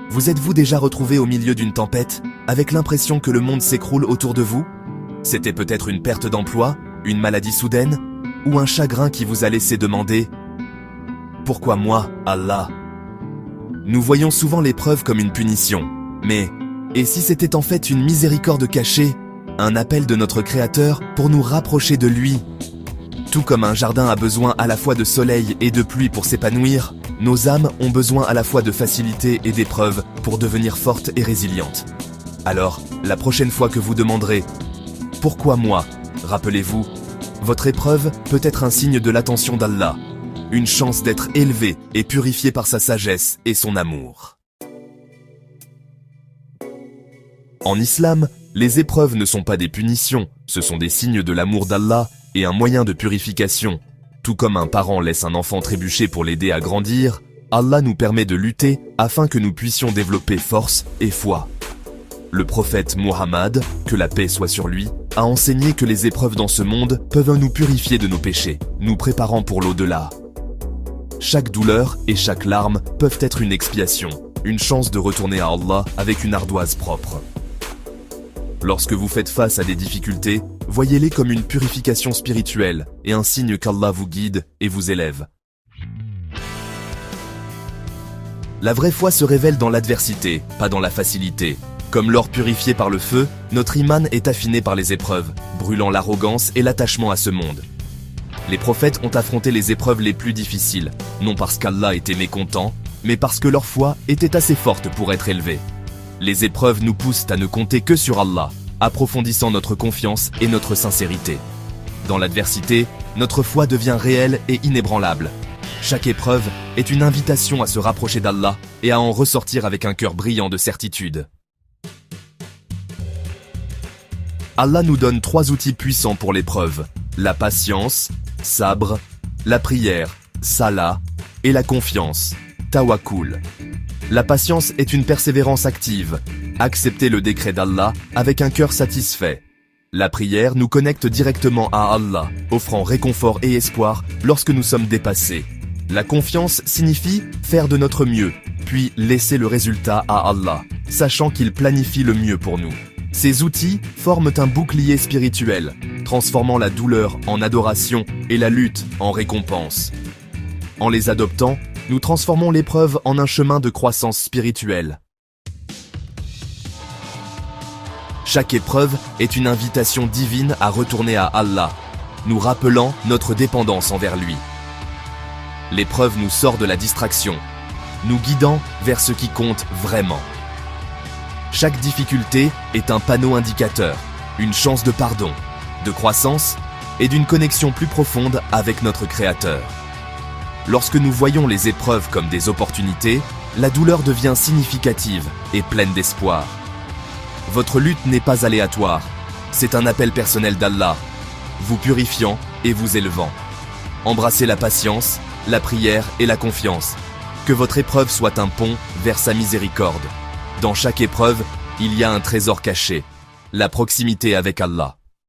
Vous êtes-vous déjà retrouvé au milieu d'une tempête, avec l'impression que le monde s'écroule autour de vous? C'était peut-être une perte d'emploi, une maladie soudaine, ou un chagrin qui vous a laissé demander « Pourquoi moi, Allah ?» Nous voyons souvent l'épreuve comme une punition, mais et si c'était en fait une miséricorde cachée, un appel de notre Créateur pour nous rapprocher de lui? Tout comme un jardin a besoin à la fois de soleil et de pluie pour s'épanouir, nos âmes ont besoin à la fois de facilité et d'épreuves pour devenir fortes et résilientes. Alors, la prochaine fois que vous demanderez « Pourquoi moi ?» rappelez-vous, votre épreuve peut être un signe de l'attention d'Allah, une chance d'être élevé et purifié par sa sagesse et son amour. En islam, les épreuves ne sont pas des punitions, ce sont des signes de l'amour d'Allah et un moyen de purification. Tout comme un parent laisse un enfant trébucher pour l'aider à grandir, Allah nous permet de lutter afin que nous puissions développer force et foi. Le prophète Muhammad, que la paix soit sur lui, a enseigné que les épreuves dans ce monde peuvent nous purifier de nos péchés, nous préparant pour l'au-delà. Chaque douleur et chaque larme peuvent être une expiation, une chance de retourner à Allah avec une ardoise propre. Lorsque vous faites face à des difficultés, voyez-les comme une purification spirituelle et un signe qu'Allah vous guide et vous élève. La vraie foi se révèle dans l'adversité, pas dans la facilité. Comme l'or purifié par le feu, notre iman est affiné par les épreuves, brûlant l'arrogance et l'attachement à ce monde. Les prophètes ont affronté les épreuves les plus difficiles, non parce qu'Allah était mécontent, mais parce que leur foi était assez forte pour être élevée. Les épreuves nous poussent à ne compter que sur Allah, approfondissant notre confiance et notre sincérité. Dans l'adversité, notre foi devient réelle et inébranlable. Chaque épreuve est une invitation à se rapprocher d'Allah et à en ressortir avec un cœur brillant de certitude. Allah nous donne 3 outils puissants pour l'épreuve: la patience, sabre, la prière, salah, et la confiance, tawakkul. La patience est une persévérance active, accepter le décret d'Allah avec un cœur satisfait. La prière nous connecte directement à Allah, offrant réconfort et espoir lorsque nous sommes dépassés. La confiance signifie faire de notre mieux, puis laisser le résultat à Allah, sachant qu'il planifie le mieux pour nous. Ces outils forment un bouclier spirituel, transformant la douleur en adoration et la lutte en récompense. En les adoptant, nous transformons l'épreuve en un chemin de croissance spirituelle. Chaque épreuve est une invitation divine à retourner à Allah, nous rappelant notre dépendance envers lui. L'épreuve nous sort de la distraction, nous guidant vers ce qui compte vraiment. Chaque difficulté est un panneau indicateur, une chance de pardon, de croissance et d'une connexion plus profonde avec notre Créateur. Lorsque nous voyons les épreuves comme des opportunités, la douleur devient significative et pleine d'espoir. Votre lutte n'est pas aléatoire, c'est un appel personnel d'Allah, vous purifiant et vous élevant. Embrassez la patience, la prière et la confiance. Que votre épreuve soit un pont vers sa miséricorde. Dans chaque épreuve, il y a un trésor caché, la proximité avec Allah.